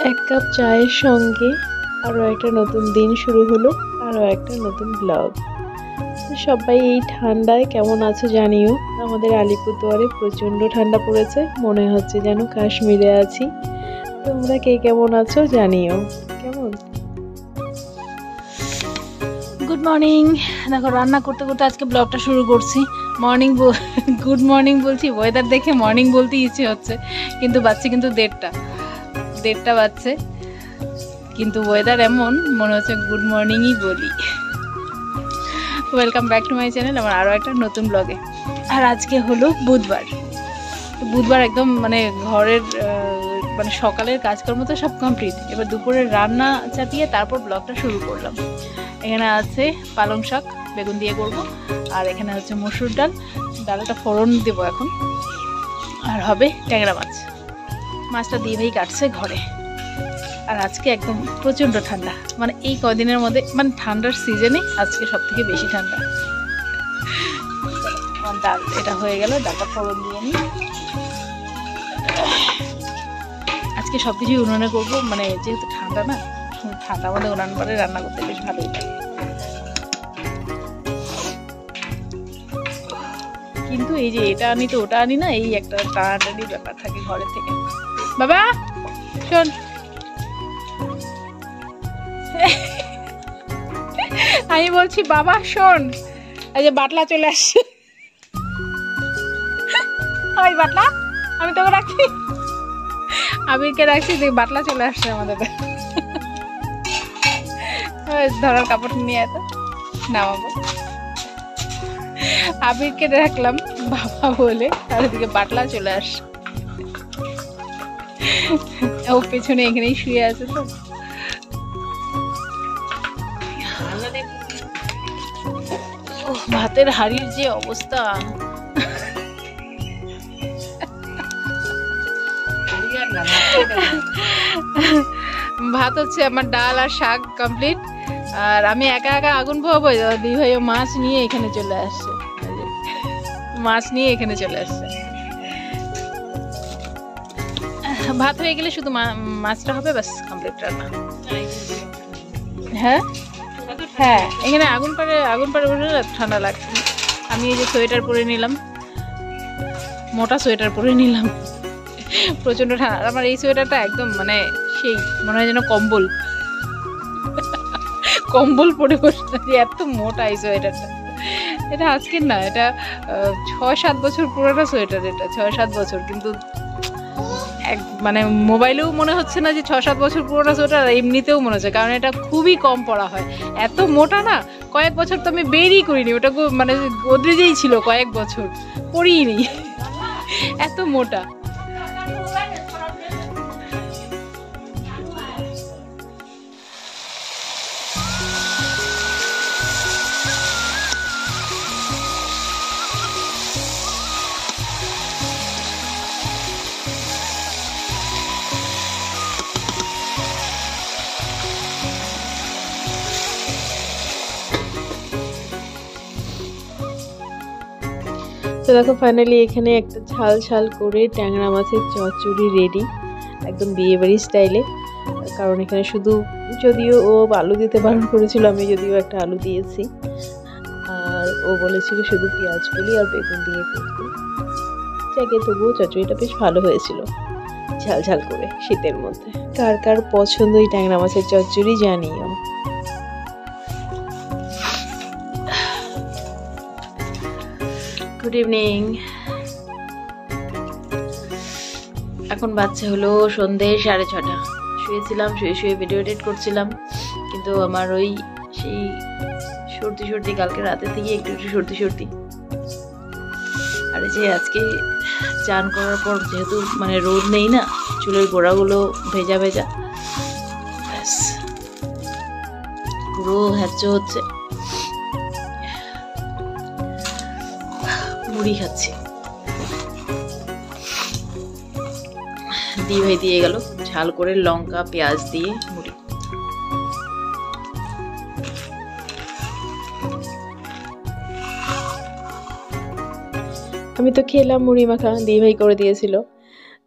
এক কাপ চায়ের সঙ্গে আরও একটা নতুন দিন শুরু হলো, আরও একটা নতুন ব্লগ। সবাই এই ঠান্ডায় কেমন আছো জানিও। আমাদের আলিপুরদুয়ারে প্রচণ্ড ঠান্ডা পড়েছে, মনে হচ্ছে যেন কাশ্মীরে আছি। তোমরা কে কেমন আছো জানিও। কেমন গুড মর্নিং। দেখো রান্না করতে করতে আজকে ব্লগটা শুরু করছি। গুড মর্নিং বলছি, ওয়েদার দেখে মর্নিং বলতে ইচ্ছে হচ্ছে, কিন্তু বাচ্চা কিন্তু দেড়টা বাজছে, কিন্তু ওয়েদার এমন মনে হচ্ছে গুড মর্নিংই বলি। Welcome back to my channel, আমার আরও একটা নতুন ব্লগে। আর আজকে হলো বুধবার একদম মানে ঘরের মানে সকালের কাজকর্ম তো সব কমপ্লিট। এবার দুপুরের রান্না চাপিয়ে তারপর ব্লগটা শুরু করলাম। এখানে আছে পালং শাক, বেগুন দিয়ে করব, আর এখানে হচ্ছে মসুর ডালটা ফোড়ন দেব এখন, আর হবে ট্যাংরা মাছটা দিয়ে দিয়েই কাটছে ঘরে। আর আজকে একদম প্রচণ্ড ঠান্ডা, মানে এই কদিনের মধ্যে মানে ঠান্ডার সিজনে আজকে সব থেকে বেশি ঠান্ডা। আমার ডাল এটা হয়ে গেল, ডালটা ফোড়ন দিয়ে নিই। আজকে সব কিছুই উনুনে করবো, মানে যেহেতু ঠান্ডা না, ঠান্ডা মধ্যে উনান পরে রান্না করতে বেশ ভালোই লাগে। কিন্তু এই যে এটা আনি তো ওটা আনি না, এই একটা টানাটানির ব্যাপার থাকে ঘরের থেকে। বাবা শোন, আমি বলছি বাবা শোন, এই যে বাটলা চলে আসছে। ওই বাটলা আমি তোকে রাখছি, আবিরকে রাখছি, দেখ বাটলা চলে আসছে আমাদের। ধরার কাপড় নিয়ে এত নামাবো। আবিরকে রাখলাম বাবা বলে, আর ওদিকে বাটলা চলে আসছে। ও পেছনে এখানেই শুয়ে আছে তো। ভাতের হাড়ির যে অবস্থা, ভাত হচ্ছে আমার, ডাল আর শাক কমপ্লিট, আর আমি একা একা আগুন পোহাবো। দুই ভাই মাছ নিয়ে এখানে চলে আসছে, ভাত হয়ে গেলে শুধু মাছটা হবে, ব্যাস কমপ্লিট রান্না। হ্যাঁ হ্যাঁ, এখানে আগুন পাড়ে বসে ঠান্ডা লাগছে। আমি এই যে সোয়েটার পরে নিলাম, মোটা সোয়েটার পরে নিলাম, প্রচন্ড ঠান্ডা। আমার এই সোয়েটারটা একদম মানে সেই মনে হয় যেন কম্বল পরে বসে, এত মোটা এই সোয়েটারটা। এটা আজকের না, এটা 6-7 বছর পুরোটা সোয়েটার, এটা 6-7 বছর। কিন্তু মানে মোবাইলেও মনে হচ্ছে না যে 6-7 বছর পুরোটা সোয়েটার, এমনিতেও মনে হচ্ছে, কারণ এটা খুবই কম পরা হয়। এত মোটা না, কয়েক বছর তো আমি বেরই করিনি, ওটা মানে গোদরেজেই ছিল, কয়েক বছর পরিনি, এত মোটা। তো দেখো ফাইনালি এখানে একটা ঝাল করে ট্যাংরা মাছের চচ্চড়ি রেডি, একদম বিয়েবাড়ি স্টাইলে। কারণ এখানে শুধু, যদিও ও আলু দিতে বারণ করেছিল, আমি যদিও একটা আলু দিয়েছি, আর ও বলেছিল শুধু পেঁয়াজকলি আর বেগুন দিয়ে করতে। যাকে তবুও চচ্চড়িটা বেশ ভালো হয়েছিল, ঝাল করে শীতের মধ্যে। কার কার পছন্দ এই ট্যাংরা মাছের চচ্চড়ি জানিও। Good evening. এখন বাচ্চা হলো সন্ধে 6:30। শুয়েছিলাম, শুয়ে ভিডিও এডিট করছিলাম, কিন্তু আমার ওই সেই সর্দি কালকে রাতে থেকে একটু সর্দি। আর এই যে আজকে চান করার পর যেহেতু মানে রোদ নেই না, চুলের গোড়াগুলো ভেজা পুরো হ্যাচো হচ্ছে। মুড়ি খাচ্ছি, ভাই দিয়ে গেল ঝাল করে লঙ্কা পেঁয়াজ দিয়ে মুড়ি। আমি তো খেলাম মুড়ি মাখা, দিভাই করে দিয়েছিল।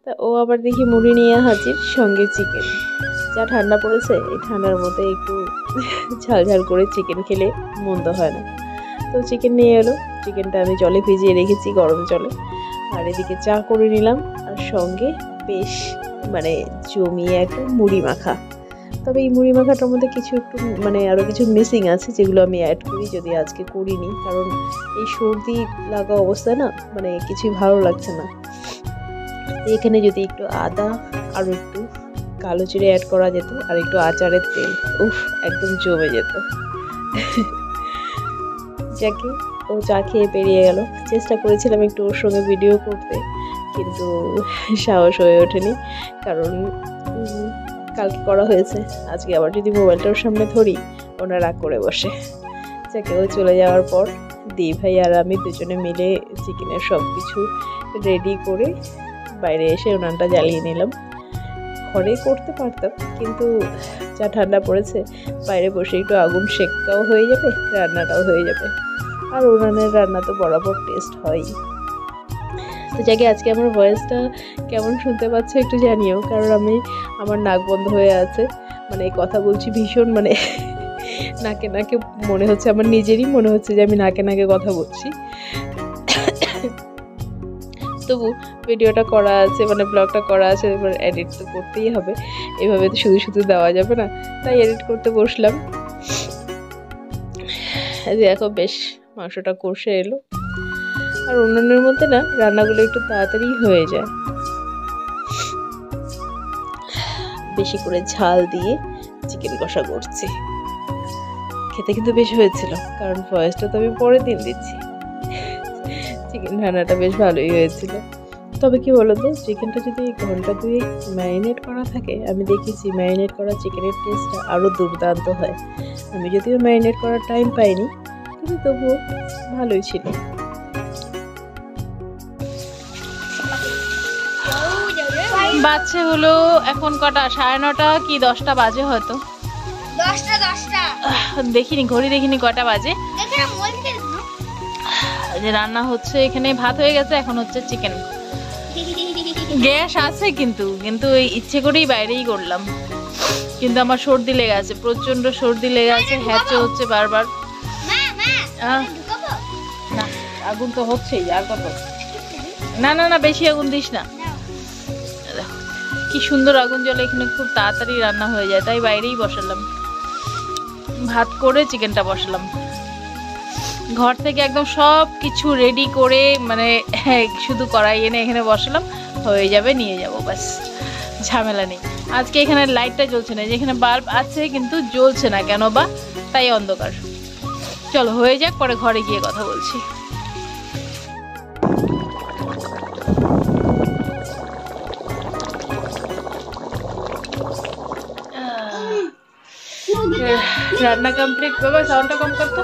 তা ও আবার দেখি মুড়ি নিয়ে হাজির, সঙ্গে চিকেন। যা ঠান্ডা পড়েছে এই ঠান্ডার মধ্যে একটু ঝাল ঝাল করে চিকেন খেলে মন্দ হয় না। তো চিকেন নিয়ে এলো, চিকেনটা আমি জলে ভিজিয়ে রেখেছি গরম জলে, আর এদিকে চা করে নিলাম, আর সঙ্গে বেশ মানে জমিয়ে একটা মুড়ি মাখা। তবে এই মুড়ি মাখাটার মধ্যে কিছু একটু মানে আরও কিছু মিসিং আছে যেগুলো আমি অ্যাড করি, যদি আজকে করিনি, কারণ এই সর্দি লাগা অবস্থায় না মানে কিছুই ভালো লাগছে না। এখানে যদি একটু আদা আর একটু কালো জিরে অ্যাড করা যেত, আর একটু আচারের তেল, উফ একদম জমে যেত। যাকে ও চা খেয়ে বেরিয়ে গেল। চেষ্টা করেছিলাম একটু ওর সঙ্গে ভিডিও করতে, কিন্তু সাহস হয়ে ওঠেনি, কারণ কালকে করা হয়েছে, আজকে আবার যদি মোবাইলটা ওর সামনে ধরি ওরা রাগ করে বসে। যাকে ও চলে যাওয়ার পর দি ভাই আর আমি দুজনে মিলে চিকেনের সব কিছু রেডি করে বাইরে এসে উনানটা জ্বালিয়ে নিলাম। ঘরে করতে পারতাম, কিন্তু যা ঠান্ডা পড়েছে বাইরে বসে একটু আগুন সেকটাও হয়ে যাবে, রান্নাটাও হয়ে যাবে, আর উনানের রান্না তো বরাবর টেস্ট হয়ই। তো যাকে আজকে আমার ভয়েসটা কেমন শুনতে পাচ্ছ একটু জানিও, কারণ আমার নাক বন্ধ হয়ে আছে, মানে কথা বলছি ভীষণ মানে নাকে নাকে মনে হচ্ছে, আমার নিজেরই মনে হচ্ছে যে আমি নাকে নাকে কথা বলছি। তবু ভিডিওটা করা আছে, মানে ব্লগটা করা আছে, এবার এডিট তো করতেই হবে, এভাবে তো শুধু শুধু দেওয়া যাবে না, তাই এডিট করতে বসলাম। দেখো বেশ মাংসটা কষে এলো, আর উনুনের মধ্যে না রান্নাগুলো একটু তাড়াতাড়ি হয়ে যায়। বেশি করে ঝাল দিয়ে চিকেন কষা করছি, খেতে কিন্তু বেশ হয়েছিল, কারণ ভয়েসটা তো আমি পরের দিন দিচ্ছি। চিকেন রান্নাটা বেশ ভালোই হয়েছিল। তবে কি বলতো, চিকেনটা যদি ঘন্টা 2 ম্যারিনেট করা থাকে, আমি দেখেছি ম্যারিনেট করা চিকেনের টেস্টটা আরও দুর্দান্ত হয়। আমি যদিও ম্যারিনেট করার টাইম পাইনি, কিন্তু তবুও ভালোই ছিল। বাচ্চা হলো এখন কটা, 9:30 কি 10টা বাজে হয়তো, 10টা দেখিনি ঘড়ি, দেখিনি কটা বাজে। যে রান্না হচ্ছে এখানে, ভাত হয়ে গেছে, এখন হচ্ছে চিকেন। গ্যাস আছে কিন্তু এই ইচ্ছে করেই বাইরেই করলাম, কিন্তু আমার সর্দি লেগে আছে, প্রচন্ড সর্দি লেগে আছে, হ্যাচে হচ্ছে বারবার। না আগুন তো হচ্ছেই, আর কত, না না না বেশি আগুন দিস না। কি সুন্দর আগুন জ্বলে এখানে, খুব তাড়াতাড়ি রান্না হয়ে যায়, তাই বাইরেই বসালাম। ভাত করে চিকেনটা বসালাম, ঘর থেকে একদম সব কিছু রেডি করে, মানে শুধু কড়াই এনে এখানে বসালাম, হয়ে যাবে, নিয়ে যাব, ব্যাস ঝামেলা নেই। আজকে এখানে লাইটটা জ্বলছে না, যেখানে বাল্ব আছে কিন্তু জ্বলছে না কেন বা, তাই অন্ধকার। চলো হয়ে যাক, পরে ঘরে গিয়ে কথা বলছি। রান্না কমপ্লিট, বাবা সাউন্ডটা কম করতো।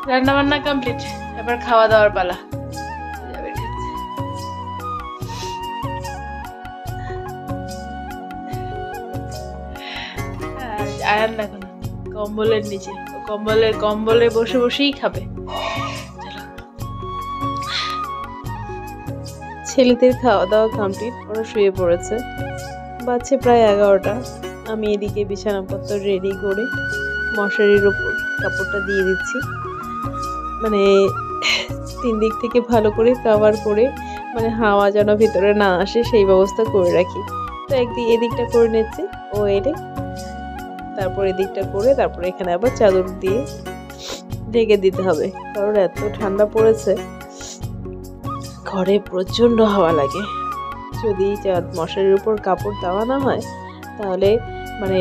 রান্না বান্না কমপ্লিট, এবার খাওয়া দাওয়ার পালা। আয়ান দেখো না কম্বলের নিচে, কম্বলে বসে বসেই খাবে। ছেলেদের খাওয়া দাওয়া কমপ্লিট, ওরা শুয়ে পড়েছে, বাজছে প্রায় 11টা। আমি এদিকে বিছানাপত্র রেডি করে মশারির ওপর কাপড়টা দিয়ে দিচ্ছি, মানে 3 দিক থেকে ভালো করে কভার করে, মানে হাওয়া যেন ভিতরে না আসে সেই ব্যবস্থা করে রাখি। তো একদিক এদিকটা করে নিচ্ছি, ও এলে তারপর এদিকটা করে, তারপর এখানে আবার চাদর দিয়ে ঢেকে দিতে হবে, কারণ এত ঠান্ডা পড়েছে, ঘরে প্রচণ্ড হাওয়া লাগে। যদি মশারির উপর কাপড় দেওয়া না হয়, তাহলে মানে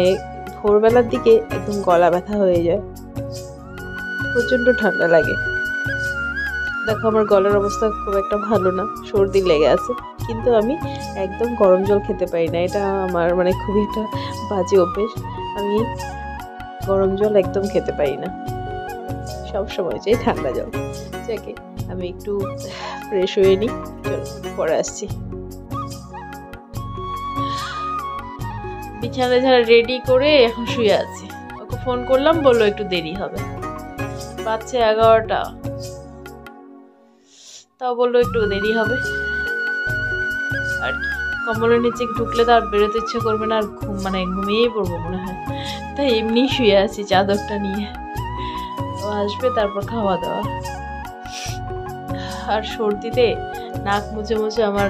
ভোরবেলার দিকে একদম গলা ব্যথা হয়ে যায়, প্রচণ্ড ঠান্ডা লাগে। দেখো আমার গলার অবস্থা খুব একটা ভালো না, সর্দি লেগে আছে, কিন্তু আমি একদম গরম জল খেতে পারি না, এটা আমার মানে খুবই একটা বাজে অভ্যেস। আমি গরম জল একদম খেতে পারি না, সব সময় চাই ঠান্ডা জল। যাকে আমি একটু ফ্রেশ হয়ে নিই, চলো পরে আসছি। বিছানা ঝাড়া রেডি করে এখন শুয়ে আছি, ওকে ফোন করলাম, বললো একটু দেরি হবে, বাজছে 11টা, তাও বললো একটু দেরি হবে আর কি। কম্বলের নিচে ঢুকলে তো আর বেরোতে ইচ্ছে করবে না, আর ঘুমিয়েই পড়বো মনে হয়। তাই এমনি শুয়ে আছি চাদরটা নিয়ে। ও আসবে তারপর খাওয়া দাওয়া। আর সর্দিতে নাক মুছে মুছে আমার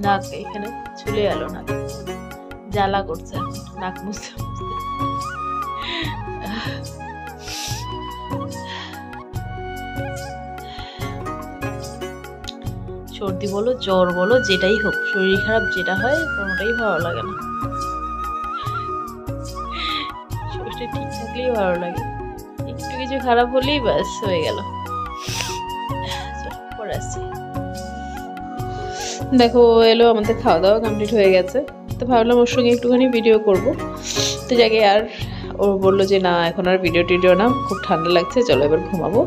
নাক এখানে চলে গেল, না জ্বালা করছে নাক মুছতে মুছতে। সর্দি বলো জ্বর বলো যেটাই হোক, শরীর খারাপ যেটা হয় কোনোটাই ভালো লাগে না। শরীরটা ঠিক থাকলেই ভালো লাগে, একটু কিছু খারাপ হলেই ব্যাস হয়ে গেল। পরে আসছি। দেখো এলো, আমাদের খাওয়া দাওয়া কমপ্লিট হয়ে গেছে। তো ভাবলাম ওর সঙ্গে একটুখানি ভিডিও করব। তো যাকে আর ও বললো যে না এখন আর ভিডিও টিডিও না, খুব ঠান্ডা লাগছে, চলো এবার ঘুমাবো।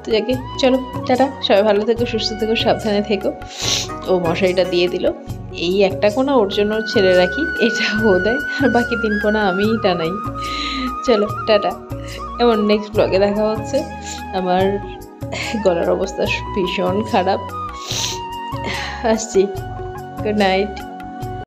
তো যাকে চলো টাটা, সবাই ভালো থেকো, সুস্থ থেকো, সাবধানে থেকো। ও মশারিটা দিয়ে দিল। এই একটা কোনা ওর জন্য ছেড়ে রাখি, এটা ও দেয়, আর বাকি 3 কোনা আমিই টানাই। চলো টাটা। এমন নেক্সট ব্লগে দেখা হচ্ছে। আমার গলার অবস্থা ভীষণ খারাপ। আসছি, গুড নাইট।